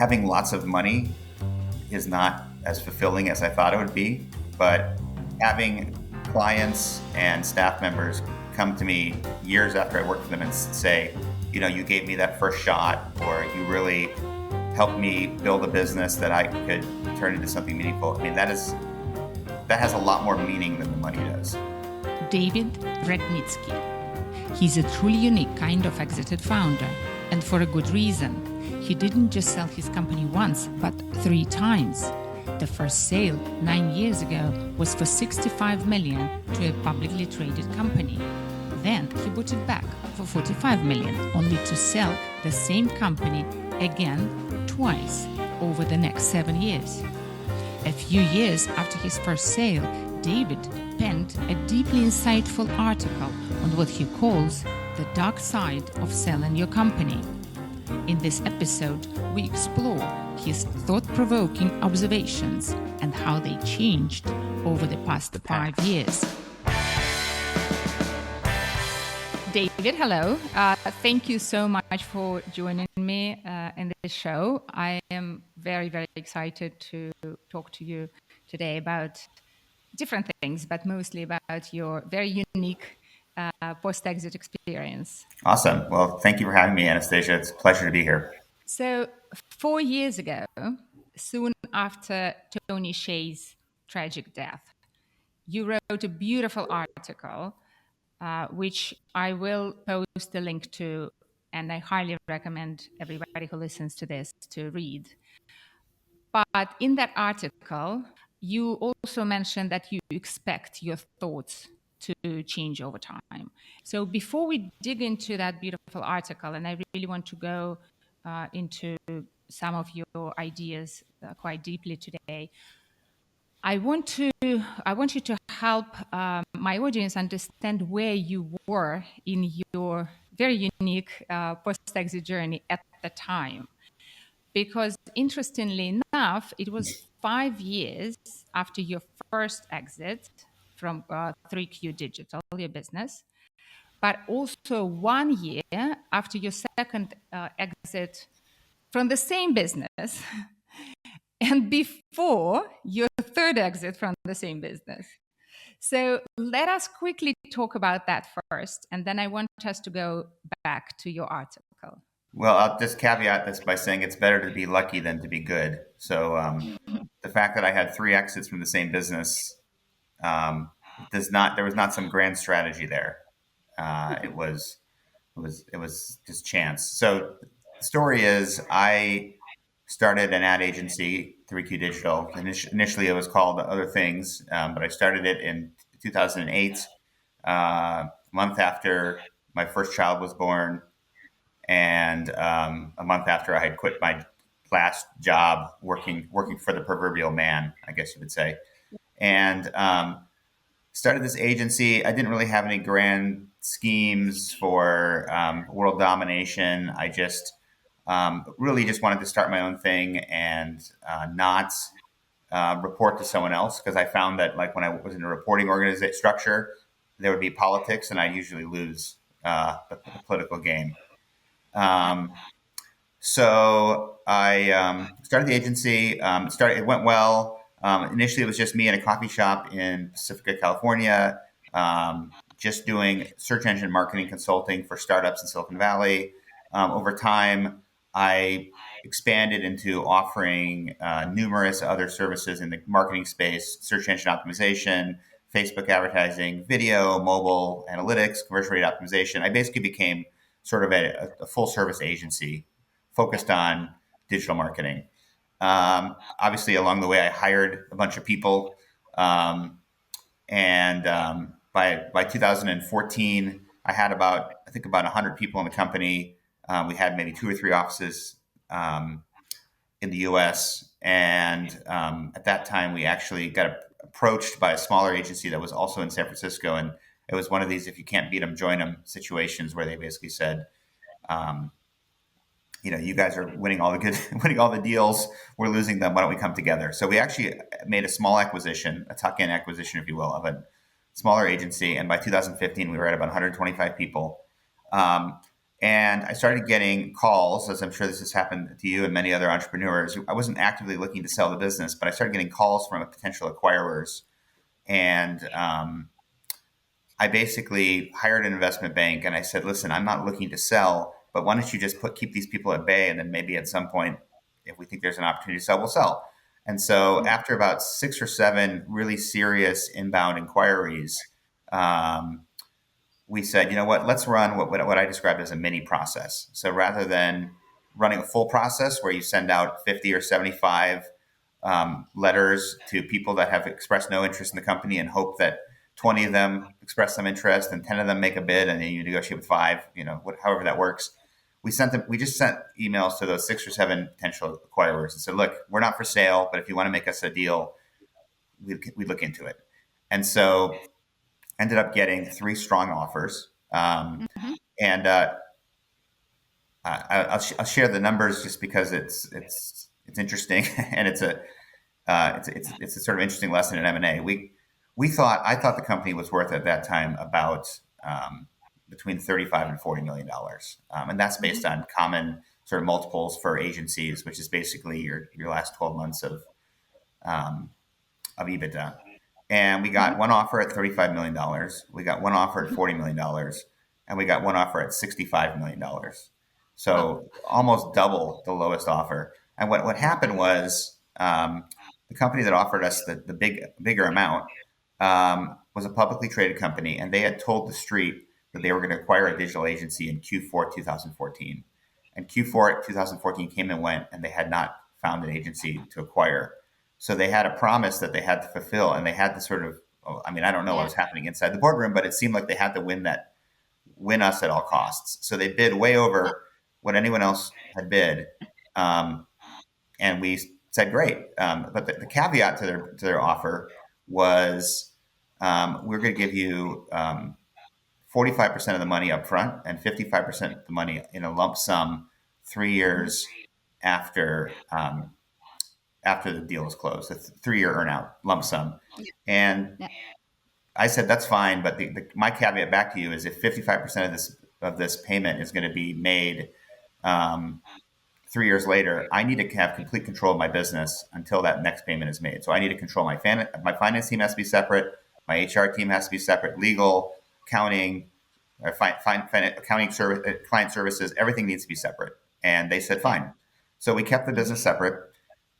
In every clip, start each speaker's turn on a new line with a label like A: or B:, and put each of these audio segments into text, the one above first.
A: having lots of money is not as fulfilling as I thought it would be, but having clients and staff members come to me years after I worked for them and say, you gave me that first shot, or you really helped me build a business that I could turn into something meaningful. I mean, that has a lot more meaning than the money does.
B: David Rodnitzky. He's a truly unique kind of exited founder, and for a good reason. He didn't just sell his company once, but 3 times. The first sale 9 years ago was for $65 million to a publicly traded company. Then he bought it back for $45 million, only to sell the same company again twice over the next 7 years. A few years after his first sale, David penned a deeply insightful article on what he calls the dark side of selling your company. In this episode, we explore his thought-provoking observations and how they changed over the past 5 years. David, hello. Thank you so much for joining me in this show. I am very, very excited to talk to you today about different things, but mostly about your very unique post-exit experience.
A: Awesome. Well, thank you for having me, Anastasia. It's a pleasure to be here.
B: So 4 years ago, soon after Tony Hsieh's tragic death, you wrote a beautiful article, which I will post a link to, and I highly recommend everybody who listens to this to read. But in that article, you also mentioned that you expect your thoughts to change over time. So before we dig into that beautiful article, and I really want to go into some of your ideas quite deeply today, I want you to help my audience understand where you were in your very unique post-exit journey at the time. Because interestingly enough, it was 5 years after your first exit from 3Q Digital, your business, but also 1 year after your second exit from the same business and before your third exit from the same business. So let us quickly talk about that first, and then I want us to go back to your article.
A: Well, I'll just caveat this by saying it's better to be lucky than to be good. So the fact that I had 3 exits from the same business there was not some grand strategy there. It was just chance. So the story is I started an ad agency, 3Q Digital. Initially, it was called Other Things, but I started it in 2008, a month after my first child was born, and a month after I had quit my last job working for the proverbial man, I guess you would say, and started this agency. I didn't really have any grand schemes for world domination. I just really just wanted to start my own thing and not report to someone else, because I found that like when I was in a reporting organization structure, there would be politics, and I usually lose the political game. So I started the agency. It went well. Initially, it was just me in a coffee shop in Pacifica, California, just doing search engine marketing consulting for startups in Silicon Valley. Over time, I expanded into offering numerous other services in the marketing space: search engine optimization, Facebook advertising, video, mobile analytics, conversion rate optimization. I basically became sort of a full service agency focused on digital marketing. Obviously, along the way, I hired a bunch of people, and by 2014, I had about 100 people in the company. We had maybe 2 or 3 offices in the U.S., and at that time, we actually got approached by a smaller agency that was also in San Francisco, and it was one of these "if you can't beat them, join them" situations where they basically said, you guys are winning all the deals. We're losing them. Why don't we come together? So we actually made a small acquisition, a tuck-in acquisition, if you will, of a smaller agency. And by 2015, we were at about 125 people. And I started getting calls, as I'm sure this has happened to you and many other entrepreneurs. I wasn't actively looking to sell the business, but I started getting calls from potential acquirers. And I basically hired an investment bank and I said, listen, I'm not looking to sell, but why don't you just keep these people at bay, and then maybe at some point, if we think there's an opportunity to sell, we'll sell. And so
B: Yeah.
A: after about 6 or 7 really serious inbound inquiries, um, we said, you know what, let's run what I described as a mini process. So rather than running a full process where you send out 50 or 75 letters to people that have expressed no interest in the company and hope that 20 of them express some interest and 10 of them make a bid and then you negotiate with five, however that works. We just sent emails to those 6 or 7 potential acquirers and said, look, we're not for sale, but if you want to make us a deal, we'd look into it. And so ended up getting 3 strong offers.
B: Mhm.
A: And I'll share the numbers just because it's interesting and it's a sort of interesting lesson in M&A. I thought the company was worth at that time about between $35 and $40 million, and that's based
B: Mhm.
A: on common sort of multiples for agencies, which is basically your last 12 months um, of EBITDA. And we got
B: Mhm.
A: one offer at $35 million. We got one offer at $40 million, and we got one offer at $65 million.
B: Wow.
A: So almost double the lowest offer. And what happened was the company that offered us the bigger amount was a publicly traded company, and they had told the street that they were going to acquire a digital agency in Q4 2014. And Q4 2014 came and went, and they had not found an agency to acquire. So they had a promise that they had to fulfill, and they had to sort of. I mean, I don't know what
B: Yeah.
A: was happening inside the boardroom, but it seemed like they had to win us at all costs. So they bid way over what anyone else had bid, um, and we said great. But the caveat to their offer was we're going to give you 45% of the money up front and 55% of the money in a lump sum 3 years after after the deal is closed. A 3-year earnout lump sum.
B: Yeah.
A: And
B: Yeah.
A: I said that's fine, but my caveat back to you is if 55% of this payment is going to be made um, 3 years later, I need to have complete control of my business until that next payment is made. So I need to control my finance team has to be separate, my HR team has to be separate, legal, accounting, accounting service, client services, everything needs to be separate. And they said
B: Yeah.
A: fine. So we kept the
B: Mhm.
A: business separate.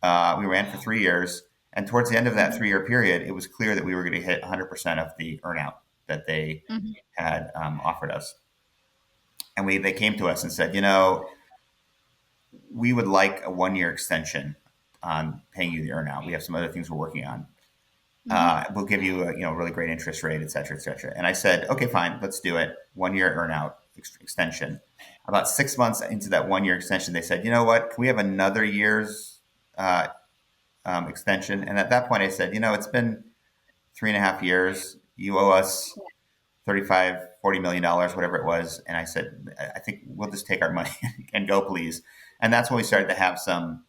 A: We ran for 3 years. And towards the end of that
B: Mhm.
A: 3 year period, it was clear that we were going to hit 100% of the earnout that they
B: Mhm.
A: had offered us. And they came to us and said, we would like a 1 year extension on paying you the earnout. We have some other things we're working on.
B: Mhm.
A: We'll give you a really great interest rate, et cetera, et cetera. And I said, okay, fine, let's do it. 1 year earnout extension. About 6 months into that 1 year extension, they said, you know what? Can we have another year's uh, extension? And at that point, I said, it's been 3.5 years. You owe us 35, $40 million, whatever it was. And I said, I think we'll just take our money and go, please. And that's when we started to have some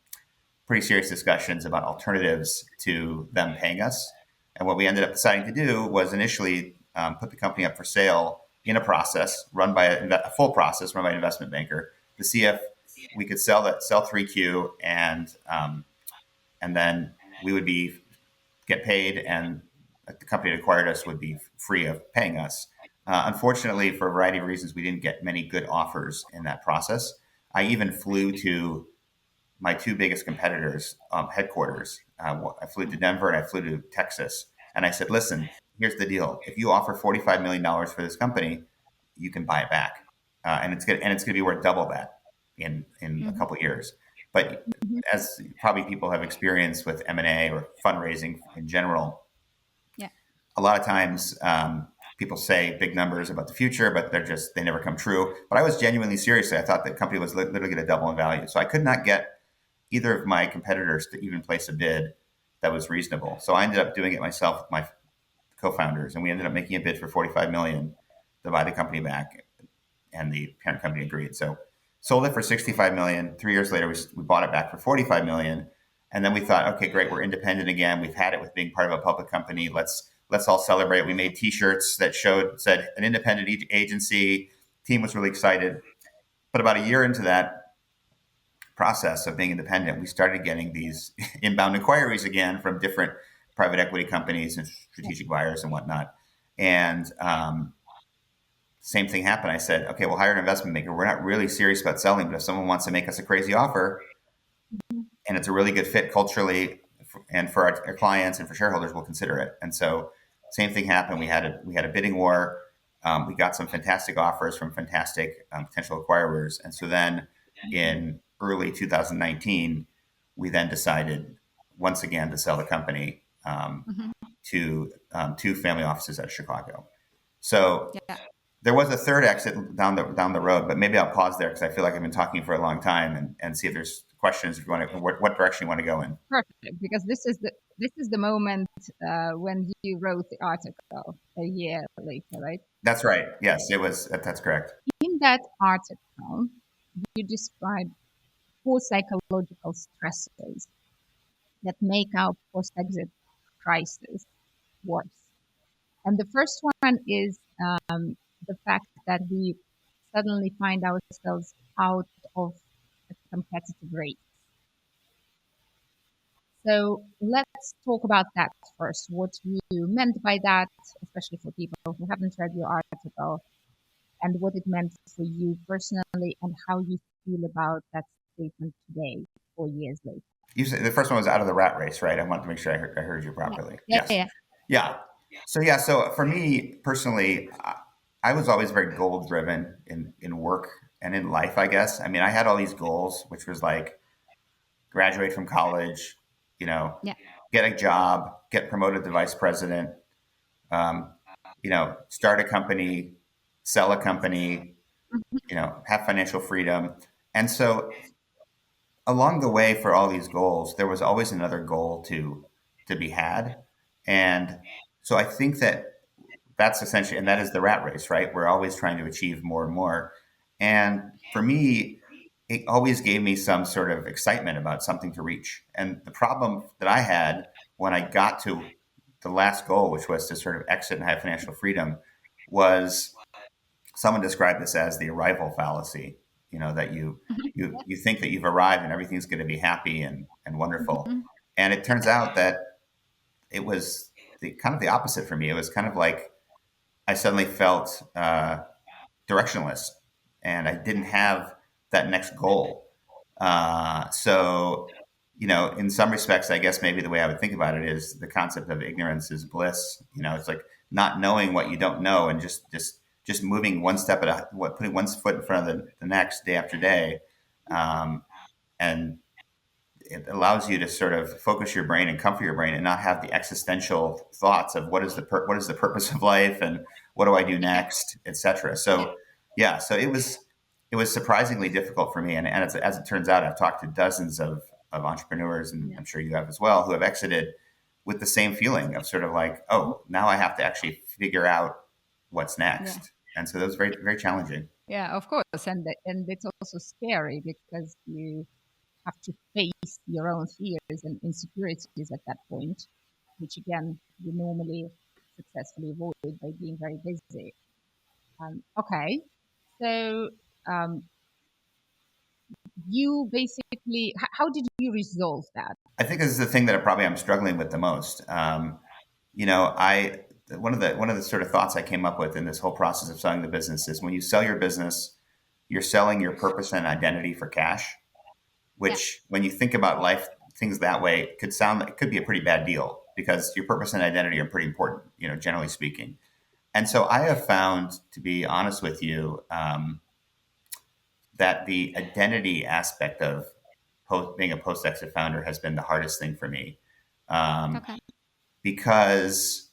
A: pretty serious discussions about alternatives to them paying us. And what we ended up deciding to do was initially put the company up for sale in a process run by a full process run by an investment banker to see if we could sell 3Q, and then we would get paid, and the company that acquired us would be free of paying us. Unfortunately, for a variety of reasons, we didn't get many good offers in that process. I even flew to my 2 biggest competitors' headquarters. I flew to Denver and I flew to Texas, and I said, "Listen, here's the deal. If you offer $45 million for this company, you can buy it back, and it's going to be worth double that in a
B: Mhm.
A: couple of years." But
B: Mhm.
A: as probably people have experienced with M&A or fundraising in general,
B: Yeah.
A: a lot of times people say big numbers about the future, but they never come true. But I was genuinely serious. I thought the company was literally going to double in value, so I could not get either of my competitors to even place a bid that was reasonable. So I ended up doing it myself with my co-founders, and we ended up making a bid for 45 million to buy the company back, and the parent company agreed. So sold it for 65 million. 3 years later, we bought it back for 45 million, and then we thought, okay, great, we're independent again. We've had it with being part of a public company. Let's all celebrate. We made T-shirts that said an independent agency. Team was really excited. But about a year into that process of being independent, we started getting these inbound inquiries again from different private equity companies and strategic buyers and whatnot. And same thing happened. I said, okay, we'll hire an investment maker. We're not really serious about selling, but if someone wants to make us a crazy offer and it's a really good fit culturally and for our clients and for shareholders, we'll consider it. And so same thing happened. We had a bidding war. We got some fantastic offers from fantastic potential acquirers. And so then in early 2019, we then decided once again to sell the company
B: Mhm.
A: to two family offices out of Chicago. So
B: Yeah.
A: there was a third exit down the road, but maybe I'll pause there because I feel like I've been talking for a long time and see if there's questions if you want to what direction you want to go in.
B: Perfect, because this is the moment when you wrote the article a year later, right?
A: That's right. Yes, it was. That's correct.
B: In that article, you describe four psychological stresses that make our post-exit crisis worse. And the first one is the fact that we suddenly find ourselves out of a competitive race. So let's talk about that first. What you meant by that, especially for people who haven't read your article, and what it meant for you personally, and how you feel about that statement today, 4 years later.
A: You said the first one was out of the rat race, right? I wanted to make sure I heard you
B: Yeah,
A: properly.
B: yeah,
A: Yes.
B: yeah.
A: Yeah. So for me personally, I was always very goal driven in work and in life. I guess. I mean, I had all these goals, which was like graduate from college, you know,
B: Yeah.
A: get a job, get promoted to vice president, um, start a company, sell a company, have financial freedom. And so along the way for all these goals, there was always another goal to be had. And so I think that that's essentially, and that is the rat race, right? We're always trying to achieve more and more. And for me, it always gave me some sort of excitement about something to reach. And the problem that I had when I got to the last goal, which was to sort of exit and have financial freedom, was someone described this as the arrival fallacy. That you think that you've arrived and everything's going to be happy and wonderful,
B: Mhm.
A: and it turns out that it was the kind of the opposite for me. It was kind of like I suddenly felt directionless, and I didn't have that next goal. So, in some respects, I guess maybe the way I would think about it is the concept of ignorance is bliss. It's like not knowing what you don't know, and just moving one step putting one foot in front of the next day after day, um, and it allows you to sort of focus your brain and comfort your brain and not have the existential thoughts of what is the purpose of life and what do I do
B: Yeah.
A: next, etc.
B: Yeah.
A: So yeah, so it was surprisingly difficult for me, and as it turns out, I've talked to dozens of entrepreneurs, and
B: Yeah.
A: I'm sure you have as well, who have exited with the same feeling of sort of like, oh, now I have to actually figure out what's
B: Yeah.
A: next, and so that was very very challenging.
B: Yeah, of course. And it's also scary because you have to face your own fears and insecurities at that point, which again, you normally successfully avoid by being very busy. Okay. So, um, you basically, how did you resolve that?
A: I think this is the thing that probably I'm struggling with the most. I one of the sort of thoughts I came up with in this whole process of selling the business is when you sell your business, you're selling your purpose and identity for cash.
B: Yeah.
A: Which, when you think about life, things that way it could be a pretty bad deal because your purpose and identity are pretty important, generally speaking. And so I have found, to be honest with you, that the identity aspect of being a post exit founder has been the hardest thing for me. Um,
B: Okay.
A: because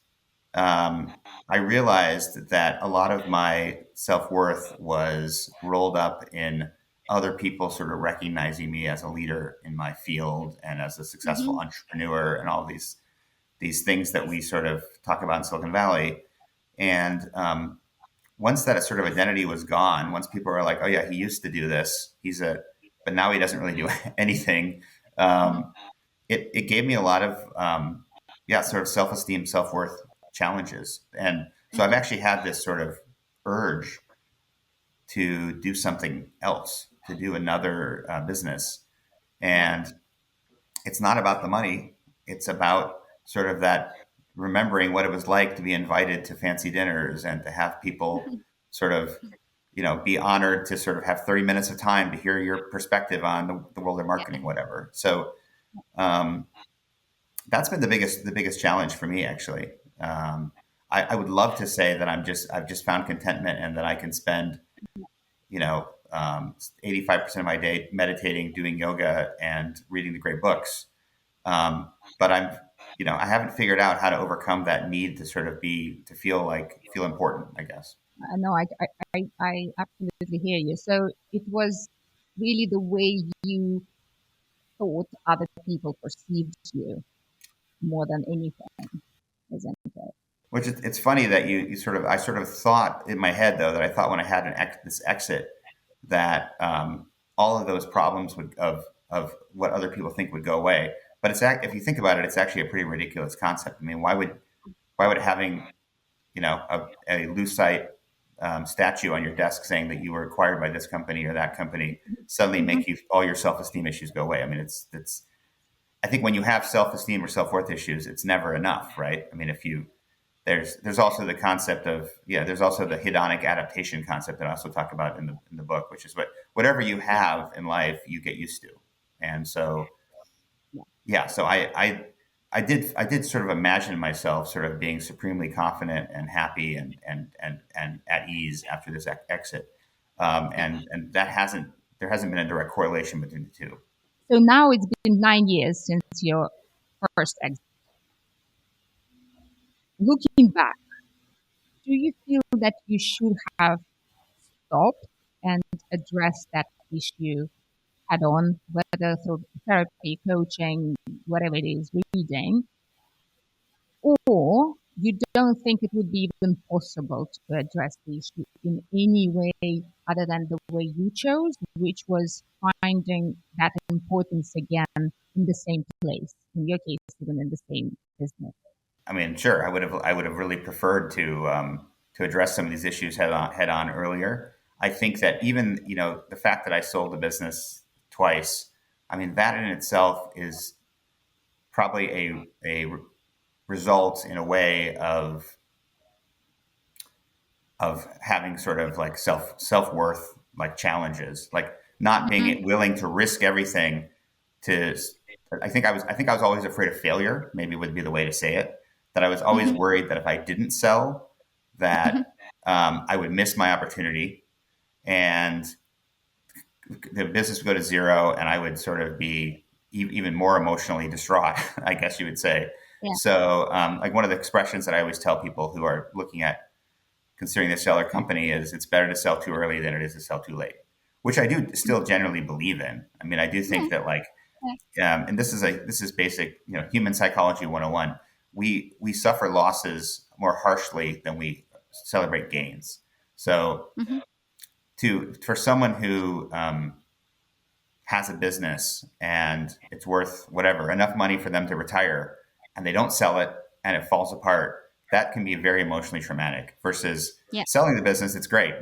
A: I realized that a lot of my self worth was rolled up in other people sort of recognizing me as a leader in my field and as a successful
B: Hmm.
A: entrepreneur and all these things that we sort of talk about in Silicon Valley. And once that sort of identity was gone, once people were like, "Oh yeah, he used to do this. But now he doesn't really do anything."
B: Hmm.
A: Um, it gave me a lot of sort of self-esteem, self-worth challenges. And so I've
B: Hmm.
A: actually had this sort of urge to do something else, to do another business. And it's not about the money. It's about sort of that remembering what it was like to be invited to fancy dinners and to have people sort of, be honored to sort of have 30 minutes of time to hear your perspective on the world of marketing, whatever. So um, that's been the biggest challenge for me, actually. I would love to say that I've just found contentment and that I can spend, 85% of my day meditating, doing yoga, and reading the great books. But I haven't figured out how to overcome that need to sort of feel important, I guess.
B: No, I absolutely hear you. So it was really the way you thought other people perceived you more than anything, isn't it?
A: Which it's funny that I sort of thought in my head though that I thought when I had this exit that all of those problems of what other people think would go away. But if you think about it, it's actually a pretty ridiculous concept. I mean, why would having a lucite statue on your desk saying that you were acquired by this company or that company suddenly
B: Mm-hmm.
A: make all your self esteem issues go away? I mean, it's I think when you have self esteem or self worth issues, it's never enough, right? I mean, if you there's also the concept of there's also the hedonic adaptation concept that I also talk about in the book, which is whatever you
B: Yeah,
A: have in life you get used to. And so
B: yeah,
A: so I did sort of imagine myself sort of being supremely confident and happy and at ease after this exit.
B: yeah.
A: And there hasn't been a direct correlation between the two.
B: So now it's been 9 years since your first exit. Looking back, do you feel that you should have stopped and addressed that issue head on, whether through therapy, coaching, whatever it is, reading, or you don't think it would be even possible to address the issue in any way other than the way you chose, which was finding that importance again in the same place, in your case, even in the same business?
A: I mean, sure, I would have really preferred to address some of these issues head on earlier. I think that even the fact that I sold the business twice, I mean that in itself is probably a result in a way of having sort of like self worth like challenges, like not being
B: Mm-hmm.
A: willing to risk everything to. I think I was always afraid of failure. Maybe would be the way to say it. That I was always
B: Mm-hmm.
A: worried that if I didn't sell,
B: Mm-hmm.
A: that I would miss my opportunity and the business would go to zero, and I would sort of be even more emotionally distraught. I guess you would say.
B: Yeah.
A: So, like one of the expressions that I always tell people who are looking at considering to sell their company is it's better to sell too early than it is to sell too late, which I do still generally believe in. I mean, I do
B: Yeah.
A: think that like,
B: Yeah.
A: and this is basic, human psychology 101. We suffer losses more harshly than we celebrate gains. So
B: Mm-hmm.
A: for someone who has a business and it's worth whatever enough money for them to retire and they don't sell it and it falls apart, that can be very emotionally traumatic versus
B: Yeah.
A: selling the business. It's great,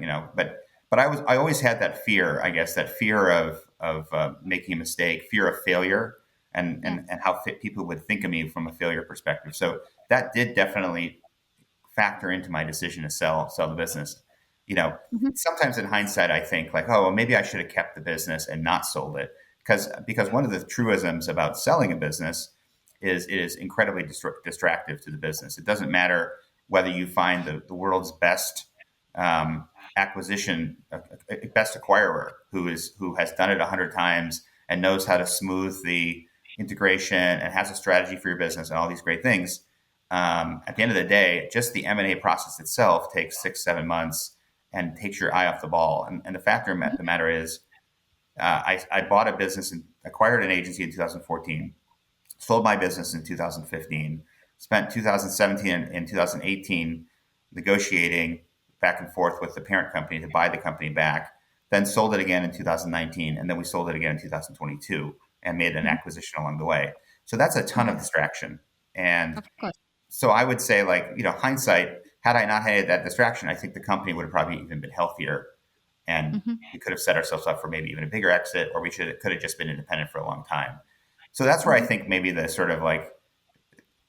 A: but I always had that fear, I guess, that fear of making a mistake, fear of failure, and
B: Yeah.
A: and how people would think of me from a failure perspective. So that did definitely factor into my decision to sell the business. You know,
B: Mm-hmm.
A: sometimes in hindsight, I think like, oh, well, maybe I should have kept the business and not sold it because one of the truisms about selling a business is it is incredibly distractive to the business. It doesn't matter whether you find the world's best acquisition, best acquirer who has done it 100 times and knows how to smooth the integration and has a strategy for your business and all these great things. At the end of the day, just the M&A process itself takes 6, 7 months and takes your eye off the ball. And the fact of the matter is, I bought a business and acquired an agency in 2014, sold my business in 2015, spent 2017 and 2018 negotiating back and forth with the parent company to buy the company back, then sold it again in 2019, and then we sold it again in 2022 and made an
B: Mm-hmm.
A: acquisition along the way. So that's a ton of
B: Mm-hmm.
A: distraction. And
B: Of course.
A: so I would say, like, hindsight, had I not had that distraction, I think the company would have probably even been healthier. and
B: Hmm.
A: we could have set ourselves up for maybe even a bigger exit, or we could have just been independent for a long time. So that's where I
B: Hmm.
A: think maybe the sort of like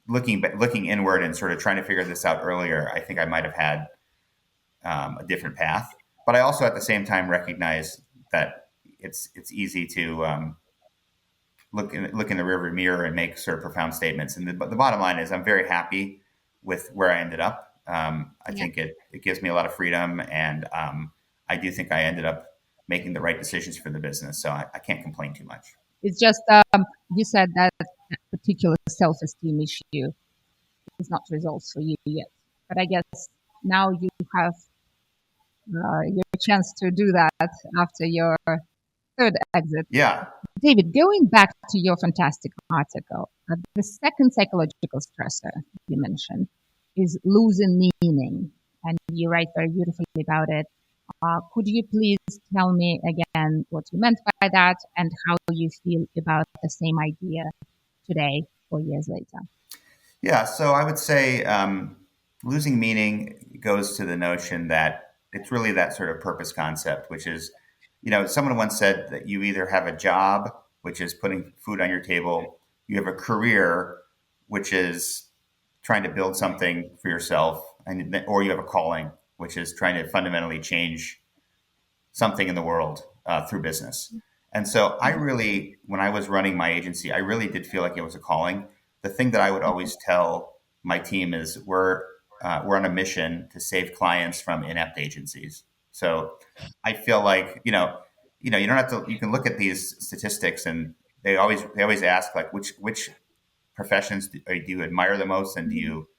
A: looking inward and sort of trying to figure this out earlier, I think I might have had a different path. But I also at the same time recognize that it's easy to look in the rearview mirror and make sort of profound statements. And the bottom line is, I'm very happy with where I ended up. I
B: Yeah.
A: think it gives me a lot of freedom, and I do think I ended up making the right decisions for the business. So I can't complain too much.
B: It's just you said that that particular self-esteem issue is not resolved for you yet, but I guess now you have your chance to do that after your third exit.
A: Yeah,
B: David, going back to your fantastic article, the second psychological stressor you mentioned is losing meaning, and you write very beautifully about it. Could you please tell me again what you meant by that and how you feel about the same idea today, 4 years later?
A: yeah. So I would say losing meaning goes to the notion that it's really that sort of purpose concept, which is, someone once said that you either have a job, which is putting food on your table, you have a career, which is trying to build something for yourself, or you have a calling, which is trying to fundamentally change something in the world through business. And so I
B: Mhm.
A: really, when I was running my agency, I really did feel like it was a calling. The thing that I would always tell my team is we're on a mission to save clients from inept agencies. So I feel like you don't have to. You can look at these statistics, and they always ask like which professions do you admire the most, and do you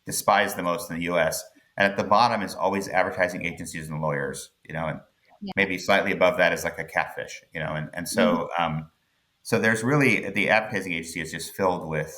A: despise the most in the U.S. And at the bottom is always advertising agencies and lawyers, and
B: Yeah.
A: maybe slightly above that is like a catfish, and
B: Mhm.
A: so there's really the advertising agency is just filled with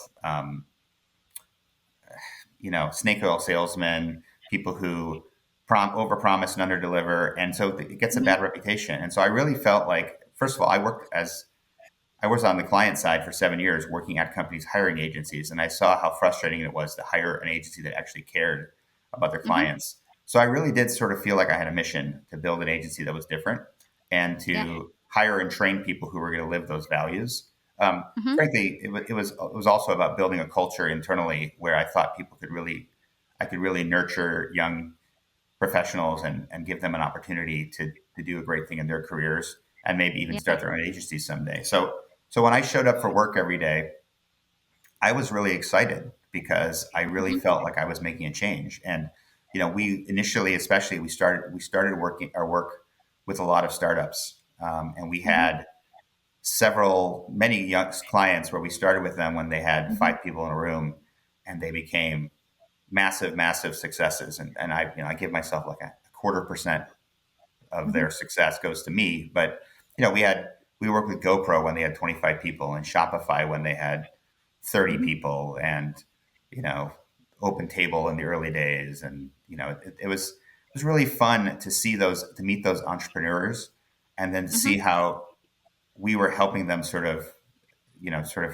A: snake oil salesmen, people who overpromise and underdeliver, and so it gets a
B: Mhm.
A: bad reputation. And so I really felt like, first of all, I was on the client side for 7 years working at companies hiring agencies, and I saw how frustrating it was to hire an agency that actually cared about their
B: Mhm.
A: clients. So I really did sort of feel like I had a mission to build an agency that was different and
B: Yeah.
A: to hire and train people who were going to live those values.
B: Mhm.
A: Frankly, it was also about building a culture internally where I thought I could really nurture young professionals and give them an opportunity to do a great thing in their careers and maybe even
B: Yeah.
A: start their own agency someday. So when I showed up for work every day, I was really excited because I really
B: Mhm.
A: felt like I was making a change. And we initially, especially, we started working our work with a lot of startups, and we
B: Mhm.
A: had many young clients where we started with them when they had
B: Mhm.
A: 5 people in a room, and they became massive, massive successes. And I give myself like a 1/4% of
B: Mhm.
A: their success goes to me. But we worked with GoPro when they had 25 people, and Shopify when they had 30
B: Mhm.
A: people, and you know Open Table in the early days. And it was really fun to meet those entrepreneurs, and then to see
B: Mhm.
A: how we were helping them sort of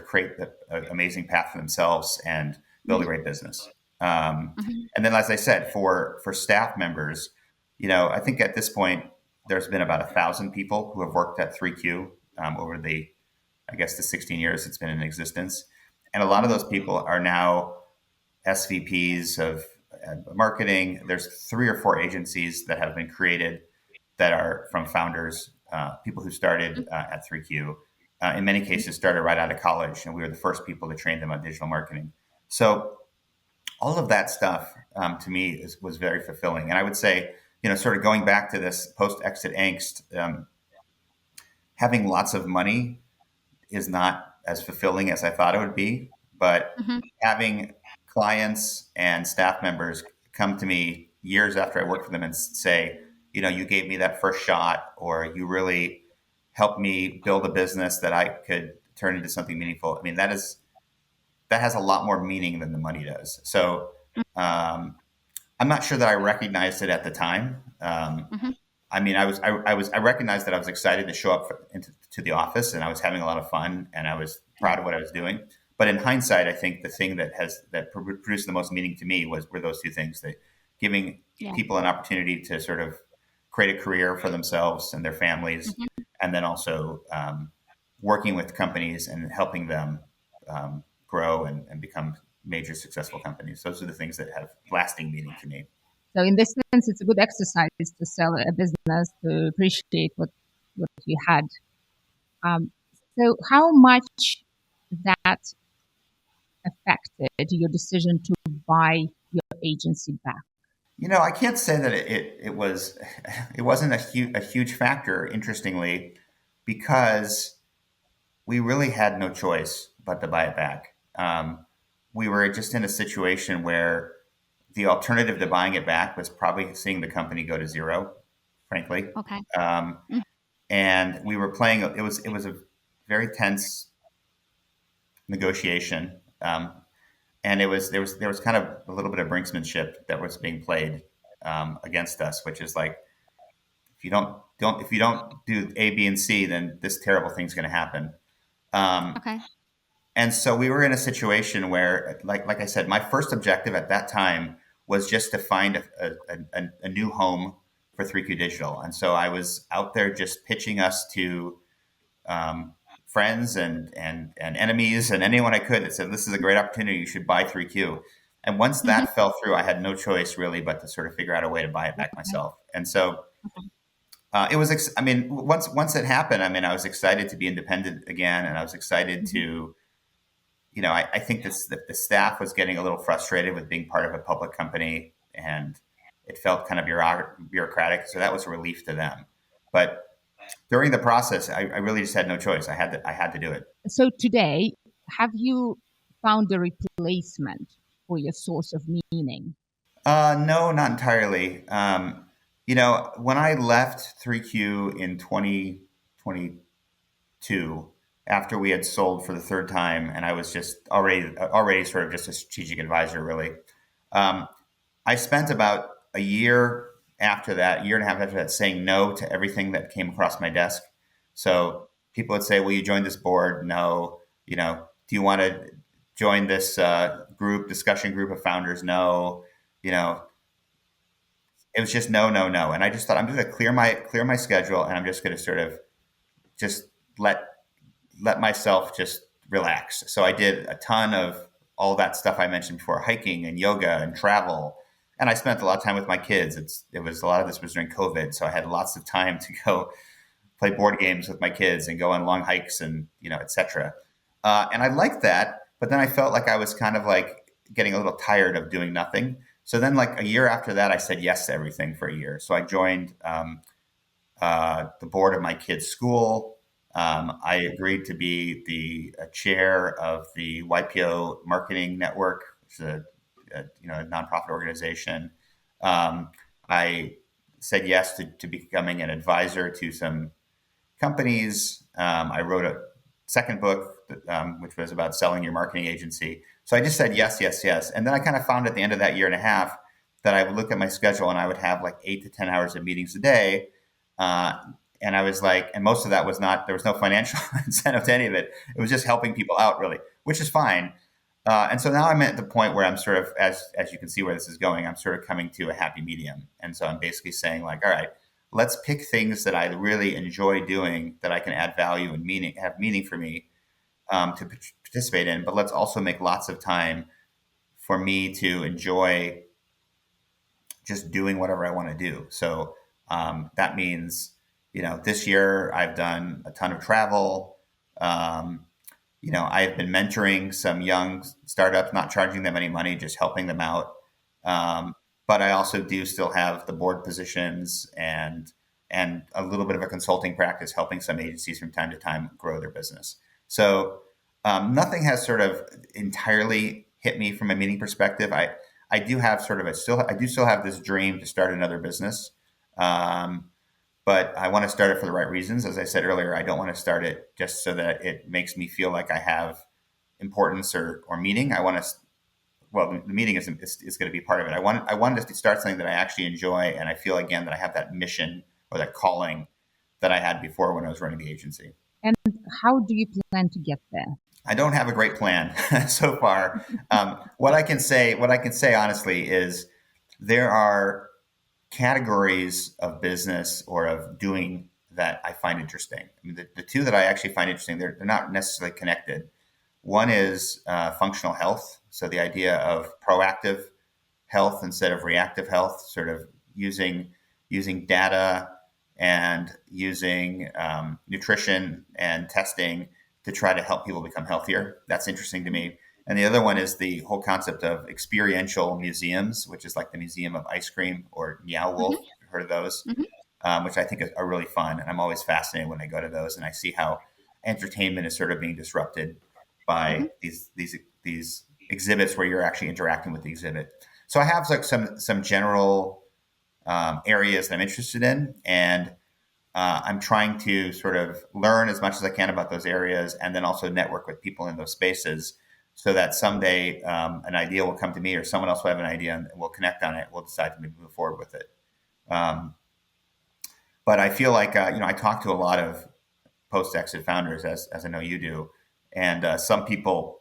A: create an amazing path for themselves and build a
B: Mhm.
A: great business. Um,
B: Mhm.
A: and then, as I said, for staff members, I think at this point there's been about 1,000 people who have worked at 3Q over I guess, the 16 years it's been in existence, and a lot of
B: Mhm.
A: those people are now SVPs of marketing. There's 3 or 4 agencies that have been created that are from founders, people who started at 3Q. In many cases, started right out of college, and we were the first people to train them on digital marketing. So all of that stuff to me was very fulfilling. And I would say, sort of going back to this post-exit angst, having lots of money is not as fulfilling as I thought it would be. But
B: Mhm.
A: having clients and staff members come to me years after I worked for them and say, you gave me that first shot, or you really helped me build a business that I could turn into something meaningful. I mean, that has a lot more meaning than the money does. So um, I'm not sure that I recognized it at the time.
B: Mhm.
A: I mean, I recognized that I was excited to show up to the office, and I was having a lot of fun, and I was
B: Yeah.
A: proud of what I was doing. But in hindsight, I think the thing that produced the most meaning to me were those two things: that giving
B: Yeah.
A: people an opportunity to sort of create a career for themselves and their families,
B: Mhm.
A: and then also working with companies and helping them grow and become major successful companies. Those are the things that have lasting meaning to me.
B: So in this sense, it's a good exercise to sell a business to appreciate what you had. Um, so how much that affected your decision to buy your agency back?
A: I can't say that it was it wasn't a huge factor. Interestingly, because we really had no choice but to buy it back. We were just in a situation where the alternative to buying it back was probably seeing the company go to zero, frankly.
B: Okay.
A: Um,
B: Mm.
A: and we were playing. It was a very tense negotiation, and there was kind of a little bit of brinksmanship that was being played against us, which is like if you don't do A, B, and C, then this terrible thing's going to happen. Um,
B: Okay.
A: and so we were in a situation where, like I said, my first objective at that time was just to find a new home for 3Q Digital, and so I was out there just pitching us to friends and enemies and anyone I could that said this is a great opportunity. You should buy 3Q. And once
B: Mhm.
A: that fell through, I had no choice really but to sort of figure out a way to buy it back
B: Okay.
A: myself. And so
B: Okay.
A: it was. I mean, once it happened, I mean, I was excited to be independent again, and I was excited
B: Mhm.
A: to. I think that the staff was getting a little frustrated with being part of a public company, and it felt kind of bureaucratic. So that was a relief to them. But during the process, I really just had no choice. I had to do it.
B: So today, have you found a replacement for your source of meaning?
A: No, not entirely. When I left 3Q in 2022, after we had sold for the third time, and I was just already sort of just a strategic advisor, really. Um, I spent about a year after that, year and a half after that, saying no to everything that came across my desk. So people would say, "Will you join this board?" No. Do you want to join this discussion group of founders? No. You know, it was just no, no, no. And I just thought I'm going to clear my schedule, and I'm just going to sort of just let let myself just relax. So I did a ton of all that stuff I mentioned before, hiking and yoga and travel. And I spent a lot of time with my kids. It was a lot of this was during COVID, so I had lots of time to go play board games with my kids and go on long hikes and etc. And I liked that, but then I felt like I was kind of like getting a little tired of doing nothing. So then, like a year after that, I said yes to everything for a year. So I joined the board of my kid's school. I agreed to be the chair of the YPO Marketing Network, which is a nonprofit organization. Um, I said yes to becoming an advisor to some companies. I wrote a second book, which was about selling your marketing agency. So I just said yes, yes, yes. And then I kind of found at the end of that year and a half that I would look at my schedule and I would have like 8 to 10 hours of meetings a day. Uh, and I was like, and most of that was not, there was no financial incentive to any of it. It was just helping people out, really, which is fine. And so now I'm at the point where I'm sort of, as you can see where this is going, I'm sort of coming to a happy medium. And so I'm basically saying, like, all right, let's pick things that I really enjoy doing that I can add value and have meaning for me to participate in. But let's also make lots of time for me to enjoy just doing whatever I want to do. So that means, this year I've done a ton of travel. Um, I've been mentoring some young startups, not charging them any money, just helping them out. Um, but I also do still have the board positions and a little bit of a consulting practice, helping some agencies from time to time grow their business. So nothing has sort of entirely hit me from a meaning perspective. I do have sort of I do still have this dream to start another business. Um, but I want to start it for the right reasons. As I said earlier, I don't want to start it just so that it makes me feel like I have importance or meaning. I want to, well, the meaning is going to be part of it. I wanted to start something that I actually enjoy, and I feel again that I have that mission or that calling that I had before when I was running the agency.
B: And how do you plan to get there?
A: I don't have a great plan so far. What I can say honestly is there are categories of business or of doing that I find interesting. I mean, the two that I actually find interesting, they're not necessarily connected. One is functional health. So the idea of proactive health instead of reactive health, sort of using data and using nutrition and testing to try to help people become healthier. That's interesting to me. And the other one is the whole concept of experiential museums, which is like the Museum of Ice Cream or Meow Wolf.
B: Hmm.
A: Heard of those?
B: Hmm.
A: Which I think are really fun. And I'm always fascinated when I go to those and I see how entertainment is sort of being disrupted by
B: Hmm.
A: these exhibits where you're actually interacting with the exhibit. So I have like some general areas that I'm interested in, and I'm trying to sort of learn as much as I can about those areas, and then also network with people in those spaces, so that someday an idea will come to me, or someone else will have an idea, and we'll connect on it. We'll decide to move forward with it. Um, but I feel like I talk to a lot of post-exit founders, as I know you do, and some people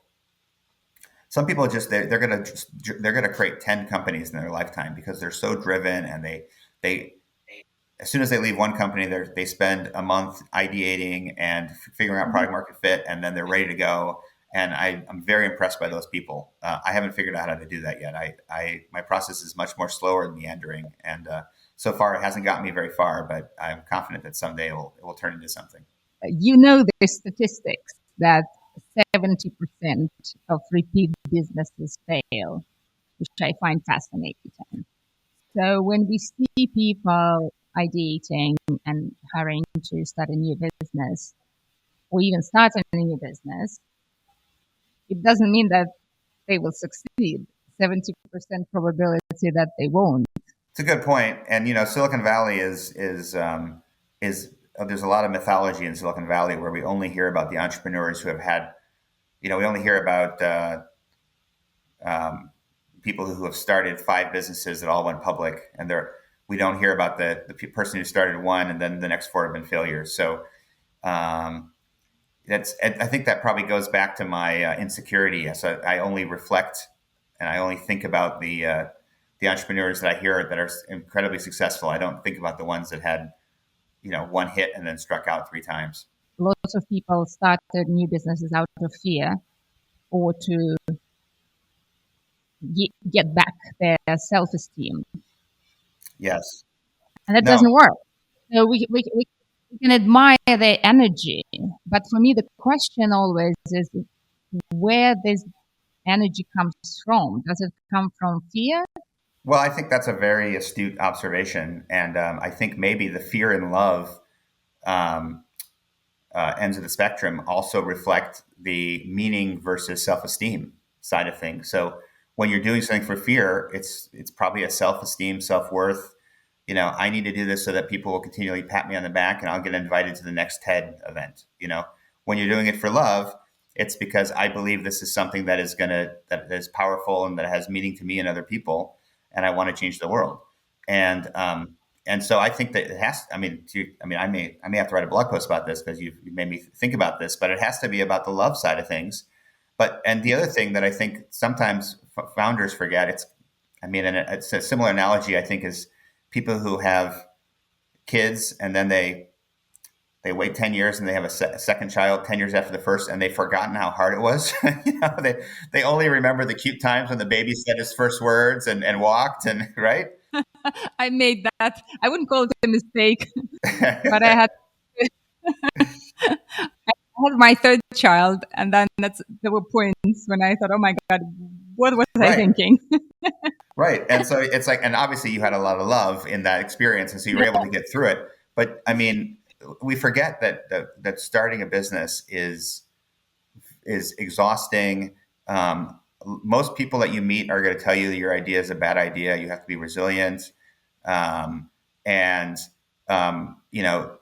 A: just they're gonna create 10 companies in their lifetime because they're so driven, and they as soon as they leave one company, they spend a month ideating and figuring out
B: Hmm.
A: product market fit, and then they're ready to go. And I'm very impressed by those people. I haven't figured out how to do that yet. My process is much more slower and meandering, and so far it hasn't gotten me very far. But I'm confident that someday it will turn into something.
B: You know the statistics that 70% of repeat businesses fail, which I find fascinating. So when we see people ideating and hurrying to start a new business or even start a new business, it doesn't mean that they will succeed. 70% probability that they won't.
A: It's a good point. And Silicon Valley is there's a lot of mythology in Silicon Valley where we only hear about the entrepreneurs who have had. We only hear about um, people who have started 5 businesses that all went public, and we don't hear about the person who started one and then the next 4 have been failures. So um, I think that probably goes back to my insecurity. So I only reflect and I only think about the entrepreneurs that I hear that are incredibly successful. I don't think about the ones that had one hit and then struck out 3 times.
B: Lots of people started new businesses out of fear or to get back their self-esteem,
A: Yes.
B: and that
A: No.
B: doesn't work. So we can admire their energy, but for me, the question always is where this energy comes from. Does it come from fear?
A: Well, I think that's a very astute observation, and I think maybe the fear and love um, ends of the spectrum also reflect the meaning versus self-esteem side of things. So when you're doing something for fear, it's probably a self-esteem, self-worth. I need to do this so that people will continually pat me on the back, and I'll get invited to the next TED event. When you're doing it for love, it's because I believe this is something that is powerful and that has meaning to me and other people, and I want to change the world. And and so I think that it has. I may have to write a blog post about this because you've made me think about this. But it has to be about the love side of things. And the other thing that I think sometimes founders forget, and it's a similar analogy. I think is people who have kids and then they wait 10 years and they have a second child 10 years after the first, and they've forgotten how hard it was. They only remember the cute times when the baby said his first words and walked, and right.
B: I made that. I wouldn't call it a mistake, but I had I had my third child, and then there were points when I thought, "Oh my God, what was I
A: Right.
B: thinking?"
A: Right. And so it's like, and obviously you had a lot of love in that experience, and so you were able to get through it. But I mean, we forget that starting a business is exhausting. Most people that you meet are going to tell you that your idea is a bad idea. You have to be resilient, um, and you know,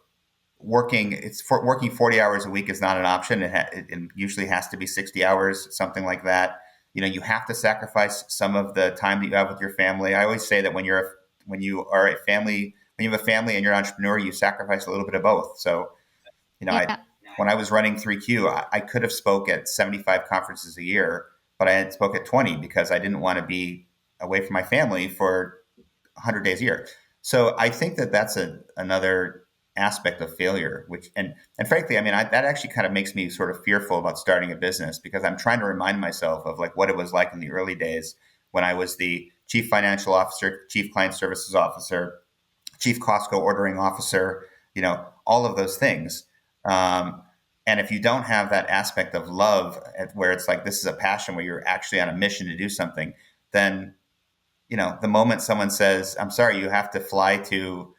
A: working 40 hours a week is not an option. It usually has to be 60 hours, something like that. You have to sacrifice some of the time that you have with your family. I always say that when you are a family, when you have a family and you're an entrepreneur, you sacrifice a little bit of both. So, I
B: Yeah,
A: when I was running 3Q, I could have spoke at 75 conferences a year, but I had spoke at 20 because I didn't want to be away from my family for 100 days a year. So I think that that's another aspect of failure, which and frankly, I mean, that actually kind of makes me sort of fearful about starting a business because I'm trying to remind myself of like what it was like in the early days when I was the chief financial officer, chief client services officer, chief Costco ordering officer, all of those things. Um, and if you don't have that aspect of love, where it's like this is a passion, where you're actually on a mission to do something, then the moment someone says, "I'm sorry, you have to fly to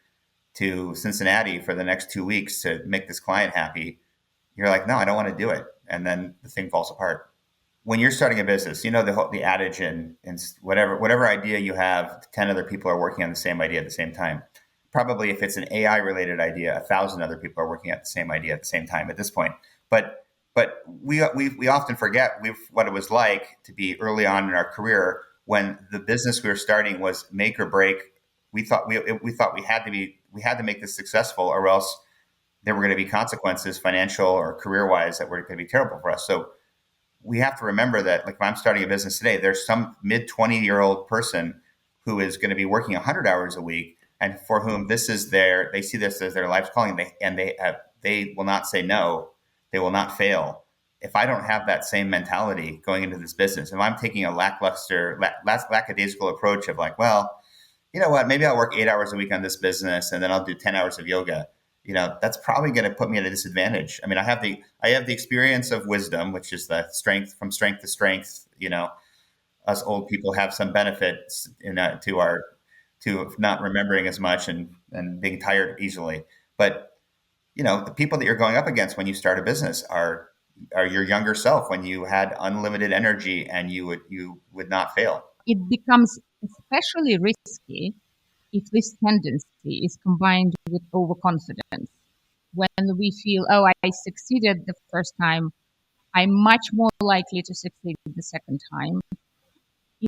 A: Cincinnati for the next 2 weeks to make this client happy," you're like, "No, I don't want to do it," and then the thing falls apart. When you're starting a business, the adage in whatever idea you have, 10 other people are working on the same idea at the same time. Probably if it's an AI related idea, 1,000 other people are working at the same idea at the same time at this point. But we often forget what it was like to be early on in our career when the business we were starting was make or break. We thought we had to make this successful, or else there were going to be consequences, financial or career wise, that were going to be terrible for us. So we have to remember that, like, if I'm starting a business today, there's some mid 20-year-old person who is going to be working 100 hours a week, and for whom they see this as their life's calling. They will not say no. They will not fail. If I don't have that same mentality going into this business, if I'm taking a lackadaisical approach of like, well, you know what, maybe I'll work 8 hours a week on this business and then I'll do 10 hours of yoga. That's probably going to put me at a disadvantage. I mean, I have the experience of wisdom, which is the strength from strength to strength. Us old people have some benefits to not remembering as much and being tired easily. But the people that you're going up against when you start a business are your younger self, when you had unlimited energy and you would not fail.
B: It becomes especially risky if this tendency is combined with overconfidence. When we feel, oh, I succeeded the first time, I'm much more likely to succeed the second time.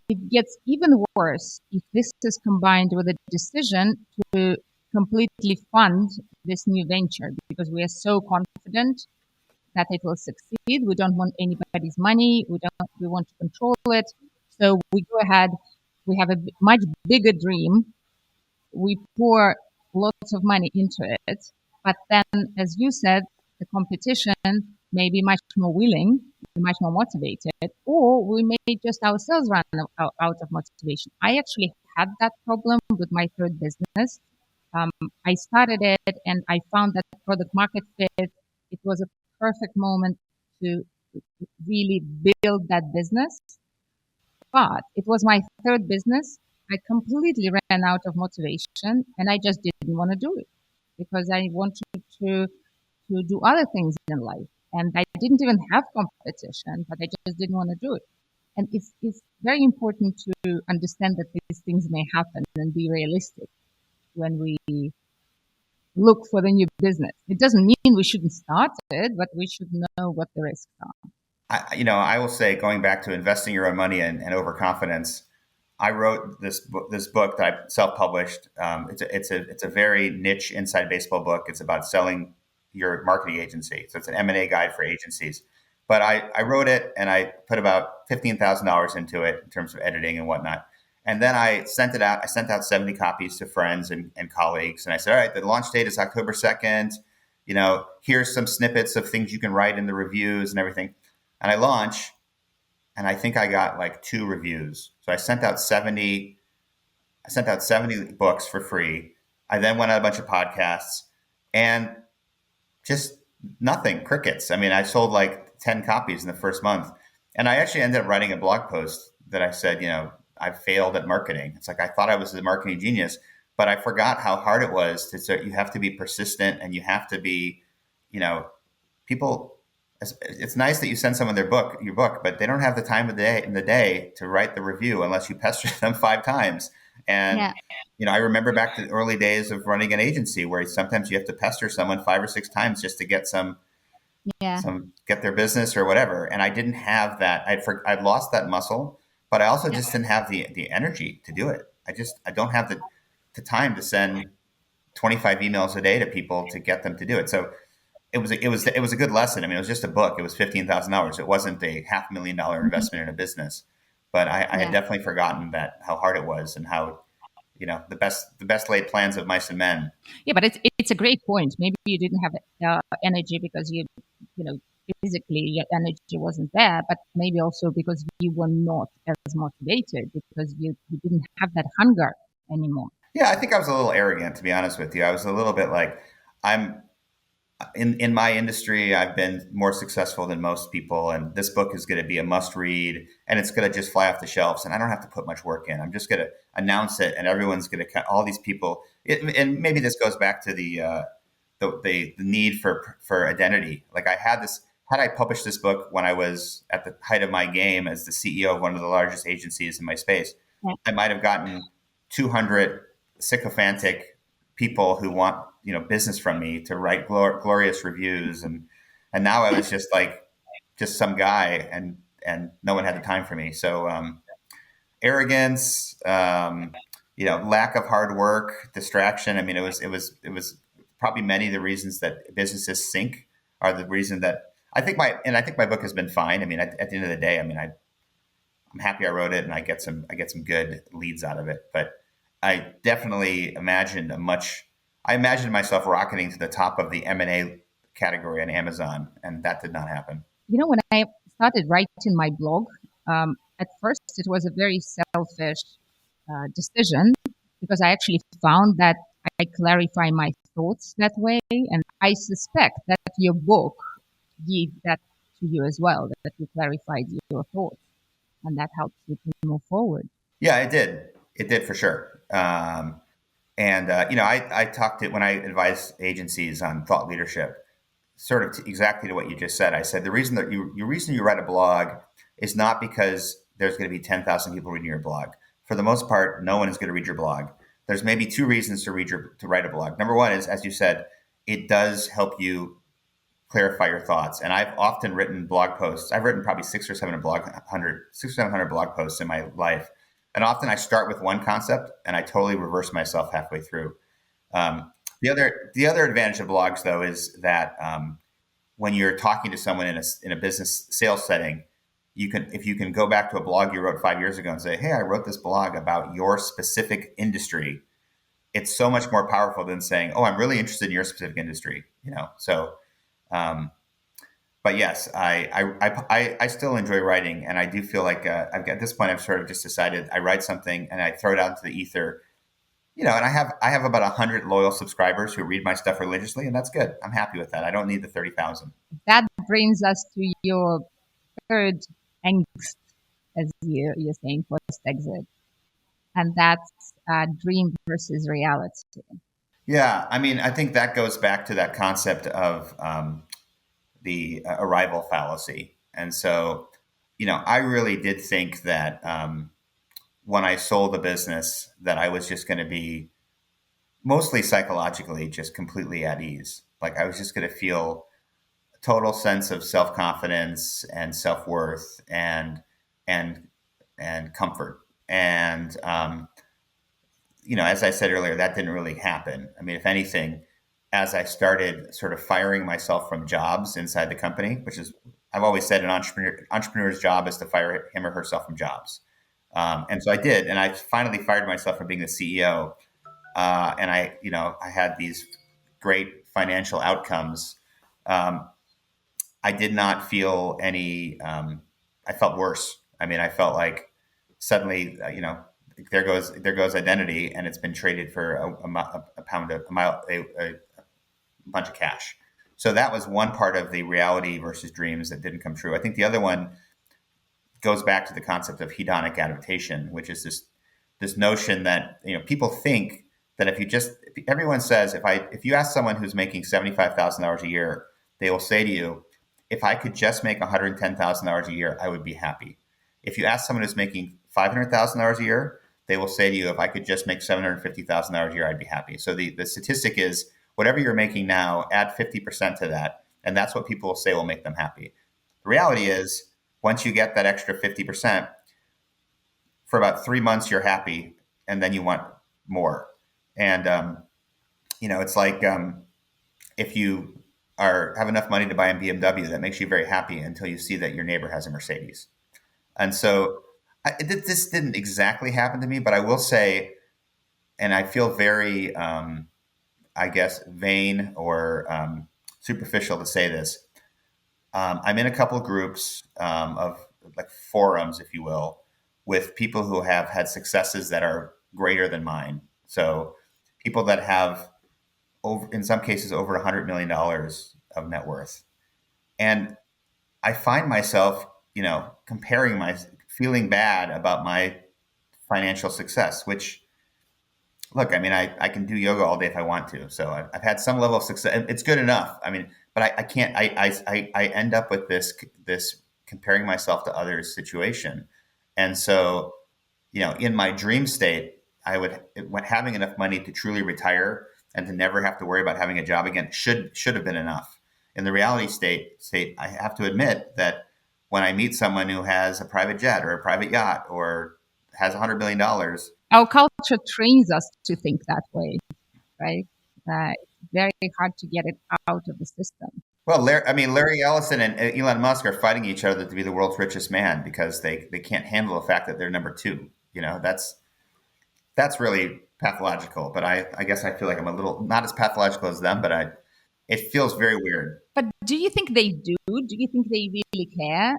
B: It gets even worse if this is combined with a decision to completely fund this new venture because we are so confident that it will succeed. We don't want anybody's money. We want to control it. So we go ahead. We have a much bigger dream. We pour lots of money into it. But then, as you said, the competition may be much more willing, much more motivated, or we may just ourselves run out of motivation. I actually had that problem with my third business. Um, I started it and I found that product market fit. It was a perfect moment to really build that business. But it was my third business. I completely ran out of motivation and I just didn't want to do it because I wanted to do other things in life. And I didn't even have competition, but I just didn't want to do it. And it's very important to understand that these things may happen and be realistic when we look for the new business. It doesn't mean we shouldn't start it, but we should know what the risks are.
A: I will say, going back to investing your own money and overconfidence, I wrote this book that I self-published. It's a very niche inside baseball book. It's about selling your marketing agency. So it's an M&A guide for agencies. But I wrote it and I put about $15,000 into it in terms of editing and whatnot. And then I sent it out. I sent out 70 copies to friends and colleagues. And I said, all right, the launch date is October 2nd. Here's some snippets of things you can write in the reviews and everything. And I launch, and I think I got like 2 reviews. So I sent out 70 books for free. I then went on a bunch of podcasts and just nothing, crickets. I mean, I sold like 10 copies in the first month. And I actually ended up writing a blog post that I said, I failed at marketing. It's like I thought I was a marketing genius, but I forgot how hard it was you have to be persistent and you have to be, you know, people. It's nice that you send someone your book, but they don't have the time of the day in the day to write the review unless you pester them 5 times. And
B: Yeah,
A: I remember back to the early days of running an agency where sometimes you have to pester someone 5 or 6 times just to get
B: yeah,
A: get their business or whatever. And I didn't have that. I'd lost that muscle, but I also
B: yeah.
A: just didn't have the energy to do it. I don't have the time to send 25 emails a day to people to get them to do it. So it was a good lesson. I mean, it was just a book. It was $15,000. It wasn't a $500,000
B: Mhm.
A: investment in a business, but I had
B: Yeah.
A: definitely forgotten that how hard it was and how the best laid plans of mice and men.
B: Yeah, but it's a great point. Maybe you didn't have energy because you know physically your energy wasn't there, but maybe also because you were not as motivated because you didn't have that hunger anymore.
A: Yeah, I think I was a little arrogant, to be honest with you. I was a little bit like, I'm in my industry, I've been more successful than most people, and this book is going to be a must read, and it's going to just fly off the shelves, and I don't have to put much work in. I'm just going to announce it, and everyone's going to all these people. And maybe this goes back to the need for identity. Like I had this. Had I published this book when I was at the height of my game as the CEO of one of the largest agencies in my space,
B: Yeah.
A: I might have gotten 200 sycophantic people who want business from me to write glorious reviews, and now I was just some guy, and no one had the time for me. So arrogance, lack of hard work, distraction. I mean, it was probably many of the reasons that businesses sink are the reason that I think my book has been fine. I mean, at the end of the day, I mean, I'm happy I wrote it, and I get some good leads out of it. But I definitely I imagined myself rocketing to the top of the M&A category on Amazon, and that did not happen.
B: When I started writing my blog, at first it was a very selfish decision because I actually found that I clarify my thoughts that way, and I suspect that your book gave that to you as well, that you clarified your thoughts, and that helps you to move forward.
A: Yeah, it did. It did for sure. And I talked to when I advise agencies on thought leadership, sort of exactly to what you just said. I said the reason that your reason you write a blog is not because there's going to be 10,000 people reading your blog. For the most part, no one is going to read your blog. There's maybe two reasons to write a blog. Number one is, as you said, it does help you clarify your thoughts. And I've often written blog posts. I've written probably 600 or 700 blog posts in my life. And often I start with one concept and I totally reverse myself halfway through. The other advantage of blogs, though, is that when you're talking to someone in a business sales setting, if you can go back to a blog you wrote 5 years ago and say, "Hey, I wrote this blog about your specific industry," it's so much more powerful than saying, "Oh, I'm really interested in your specific industry." So. Um, but yes, I still enjoy writing, and I do feel like at this point I've sort of just decided I write something and I throw it out into the ether, and I have about 100 loyal subscribers who read my stuff religiously, and that's good. I'm happy with that. I don't need the 30,000.
B: That brings us to your third angst, as you're saying, post exit, and that's dream versus reality.
A: Yeah, I mean, I think that goes back to that concept of the arrival fallacy, and so I really did think that when I sold the business that I was just going to be mostly psychologically just completely at ease. Like I was just going to feel a total sense of self confidence and self worth and and comfort. And as I said earlier, that didn't really happen. I mean, if anything, as I started sort of firing myself from jobs inside the company, which is I've always said an entrepreneur's job is to fire him or herself from jobs. And so I did, and I finally fired myself from being the CEO. And I had these great financial outcomes. Um, I did not feel any. I felt worse. I mean, I felt like suddenly, there goes identity, and it's been traded for a pound of a bunch of cash. So that was one part of the reality versus dreams that didn't come true. I think the other one goes back to the concept of hedonic adaptation, which is this notion that people think that if everyone says if you ask someone who's making $75,000 a year, they will say to you, if I could just make $110,000 a year, I would be happy. If you ask someone who's making $500,000 a year, they will say to you, if I could just make $750,000 a year, I'd be happy. So the statistic is whatever you're making now, add 50% to that, and that's what people will say will make them happy. The reality is, once you get that extra 50%, for about 3 months you're happy, and then you want more. And it's like if you have enough money to buy a BMW, that makes you very happy until you see that your neighbor has a Mercedes. And so this didn't exactly happen to me, but I will say, and I feel very, I guess, vain or superficial to say this. I'm in a couple of groups of like forums, if you will, with people who have had successes that are greater than mine. So people that have, over, in some cases, over $100 million of net worth, and I find myself, comparing my, feeling bad about my financial success, which, look, I mean, I can do yoga all day if I want to. So I've had some level of success. It's good enough. I mean, but I can't, I end up with this comparing myself to others situation. And so, in my dream state, when having enough money to truly retire and to never have to worry about having a job again should have been enough. In the reality state, I have to admit that when I meet someone who has a private jet or a private yacht or has $100 million.
B: Our culture trains us to think that way, right? It's very hard to get it out of the system.
A: Well, Larry Ellison and Elon Musk are fighting each other to be the world's richest man because they can't handle the fact that they're number two. That's really pathological. But I guess I feel like I'm a little not as pathological as them, but it feels very weird.
B: But do you think they do? Do you think they really care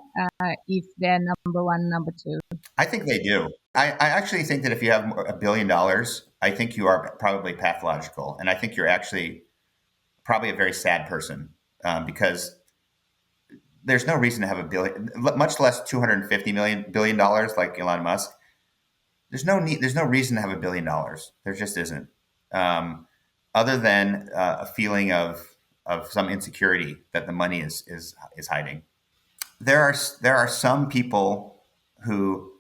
B: if they're number one, number two?
A: I think they do. I actually think that if you have $1 billion, I think you are probably pathological, and I think you're actually probably a very sad person because there's no reason to have a billion, much less 250 million dollars like Elon Musk. There's no need. There's no reason to have $1 billion. There just isn't, other than a feeling of some insecurity that the money is hiding. There are some people who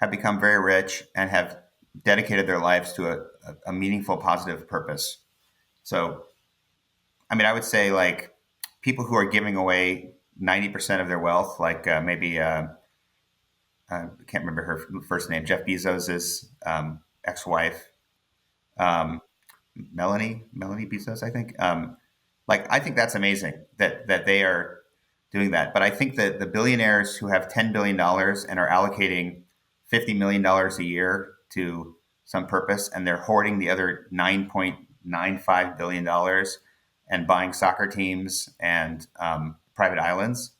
A: have become very rich and have dedicated their lives to a meaningful, positive purpose. So, I mean, I would say like people who are giving away 90% of their wealth, like maybe I can't remember her first name, Jeff Bezos's ex-wife, um, Melanie Bezos, I think. Like, I think that's amazing that they are doing that. But I think that the billionaires who have $10 billion and are allocating $50 million a year to some purpose, and they're hoarding the other $9.95 billion and buying soccer teams and private islands.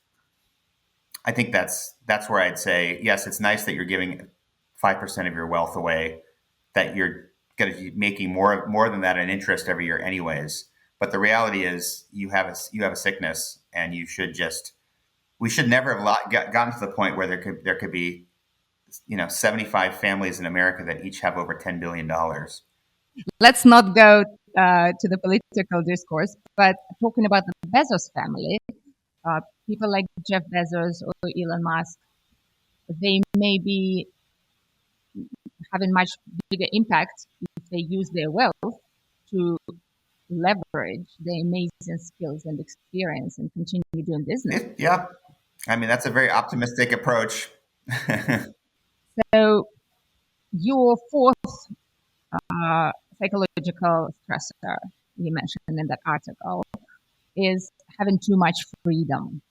A: I think that's where I'd say yes. It's nice that you're giving 5% of your wealth away, that you're going to be making more than that in interest every year, anyways. But the reality is, you have a sickness, and we should never have gotten to the point where there could be 75 families in America that each have over $10 billion.
B: Let's not go to the political discourse, but talking about the Bezos family, people like Jeff Bezos or Elon Musk, they may be having much bigger impact if they use their wealth to leverage their amazing skills and experience and continue doing business.
A: Yeah, I mean that's a very optimistic approach.
B: So your fourth psychological stressor you mentioned in that article is having too much freedom,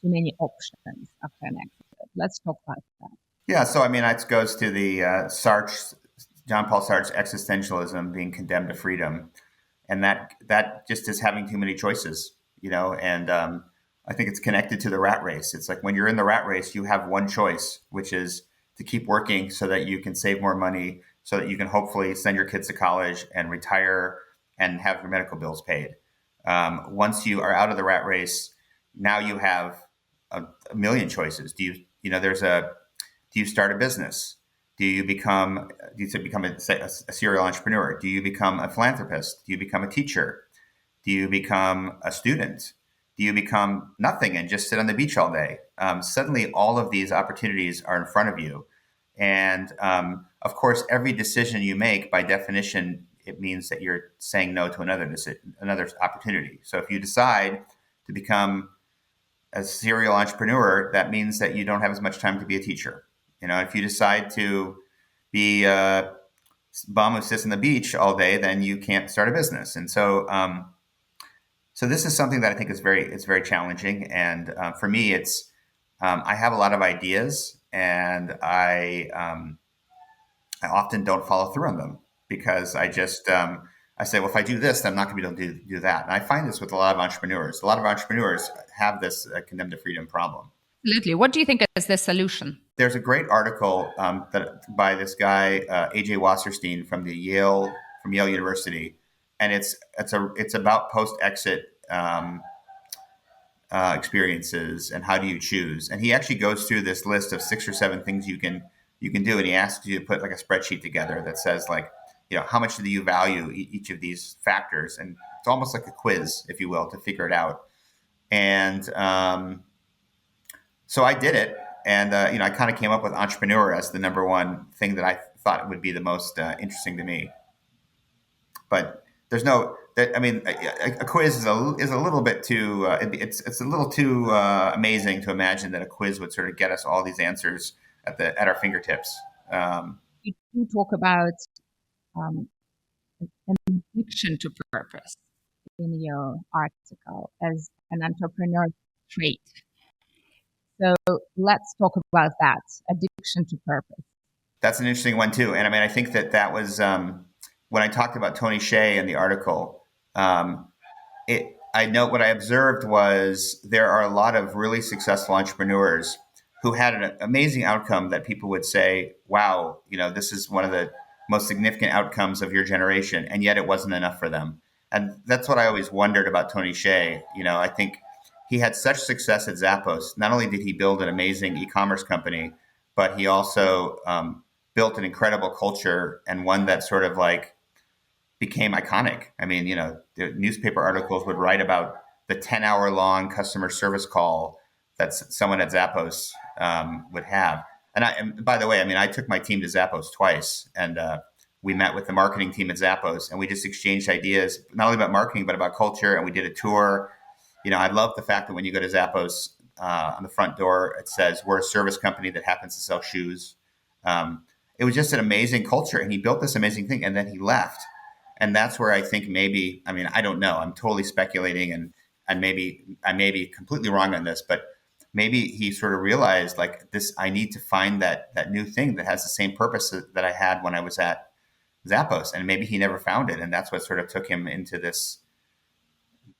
B: too many options after an accident. Let's talk about that.
A: Yeah, so I mean, it goes to the John Paul Sartre's existentialism being condemned to freedom, and that just is having too many choices, And I think it's connected to the rat race. It's like when you're in the rat race, you have one choice, which is to keep working so that you can save more money, so that you can hopefully send your kids to college and retire and have your medical bills paid. Once you are out of the rat race, now you have a million choices. Do you start a business? Do you become a serial entrepreneur? Do you become a philanthropist? Do you become a teacher? Do you become a student? Do you become nothing and just sit on the beach all day? Suddenly, all of these opportunities are in front of you. And of course, every decision you make, by definition, it means that you're saying no to another opportunity. So if you decide to become a serial entrepreneur, that means that you don't have as much time to be a teacher. If you decide to be a bum who sits on the beach all day, then you can't start a business. And so this is something that I think it's very challenging. And for me, I have a lot of ideas, and I often don't follow through on them. because I say, well, if I do this, then I'm not going to be able to do that. And I find this with a lot of entrepreneurs. A lot of entrepreneurs have this condemned to freedom problem.
B: Absolutely. What do you think is the solution?
A: There's a great article that by this guy AJ Wasserstein from Yale University, and it's about post exit experiences and how do you choose. And he actually goes through this list of 6 or 7 things you can do, and he asks you to put like a spreadsheet together that says like, how much do you value each of these factors, and it's almost like a quiz, if you will, to figure it out. And so I did it, and I kind of came up with entrepreneur as the number one thing that I thought would be the most interesting to me. But there's no that. I mean, a quiz is a little bit too. It's a little too amazing to imagine that a quiz would sort of get us all these answers at our fingertips.
B: You do talk about um, an addiction to purpose in your article as an entrepreneur trait. So let's talk about that addiction to purpose.
A: That's an interesting one too, and I mean, I think that was when I talked about Tony Hsieh in the article. I know what I observed was there are a lot of really successful entrepreneurs who had an amazing outcome that people would say, wow, this is one of the most significant outcomes of your generation, and yet it wasn't enough for them. And that's what I always wondered about Tony Hsieh. I think he had such success at Zappos. Not only did he build an amazing e-commerce company, but he also built an incredible culture, and one that sort of like became iconic. I mean, the newspaper articles would write about the 10-hour long customer service call that someone at Zappos would have. And by the way, I mean, I took my team to Zappos twice, and we met with the marketing team at Zappos, and we just exchanged ideas, not only about marketing, but about culture. And we did a tour. I love the fact that when you go to Zappos, on the front door, it says, we're a service company that happens to sell shoes. It was just an amazing culture, and he built this amazing thing, and then he left. And that's where I think maybe, I mean, I don't know, I'm totally speculating, and maybe I may be completely wrong on this, but maybe he sort of realized like this, I need to find that new thing that has the same purpose that I had when I was at Zappos. And maybe he never found it. And that's what sort of took him into this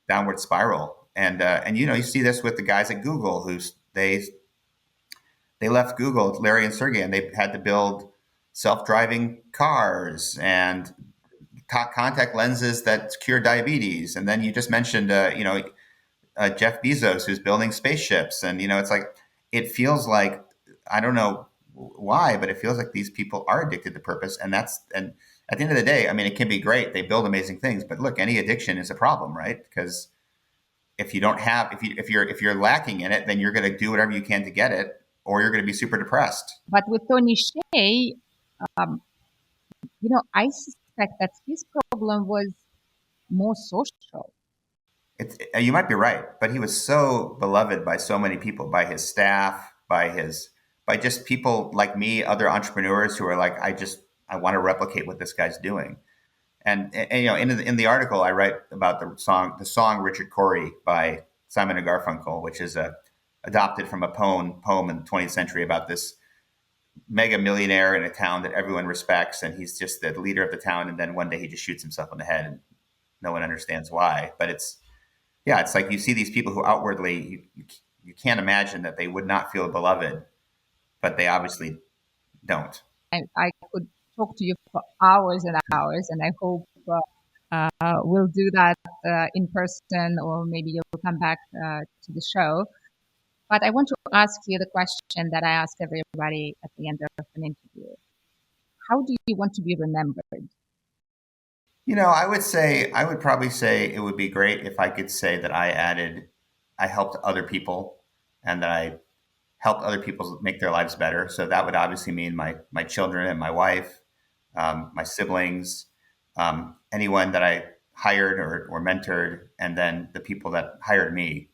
A: downward spiral. And you see this with the guys at Google they left Google, Larry and Sergey, and they had to build self-driving cars and contact lenses that cure diabetes. And then you just mentioned, Jeff Bezos, who's building spaceships. And, it's like, it feels like, I don't know why, but it feels like these people are addicted to purpose. And at the end of the day, I mean, it can be great. They build amazing things, but look, any addiction is a problem, right? Because if you don't have, if you're lacking in it, then you're going to do whatever you can to get it, or you're going to be super depressed.
B: But with Tony Hsieh, I suspect that his problem was more social.
A: You might be right, but he was so beloved by so many people, by his staff, by just people like me, other entrepreneurs who are like, I want to replicate what this guy's doing. And in the article, I write about the song Richard Cory by Simon and Garfunkel, which is adopted from a poem in the 20th century about this mega millionaire in a town that everyone respects, and he's just the leader of the town. And then one day he just shoots himself in the head, and no one understands why. But it's like you see these people who outwardly you can't imagine that they would not feel beloved, but they obviously don't.
B: I could talk to you for hours and hours, and I hope we'll do that in person, or maybe you'll come back to the show. But I want to ask you the question that I ask everybody at the end of an interview. How do you want to be remembered?
A: I would probably say it would be great if I could say that I helped other people, and that I helped other people make their lives better. So that would obviously mean my children and my wife, my siblings, anyone that I hired or mentored, and then the people that hired me.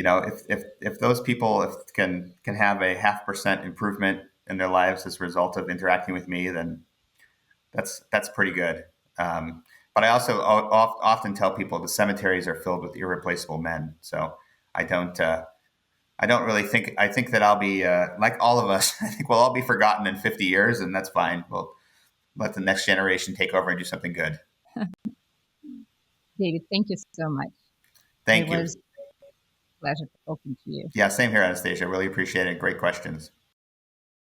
A: If those people can have a 0.5% improvement in their lives as a result of interacting with me, then that's pretty good. But I also often tell people the cemeteries are filled with irreplaceable men. So I don't really think. I think that I'll be like all of us. I think we'll all be forgotten in 50 years, and that's fine. let the next generation take over and do something good.
B: David, thank you so much. It
A: Thank you.
B: was a pleasure talking to you.
A: Yeah, same here, Anastasia. Really appreciate it. Great questions.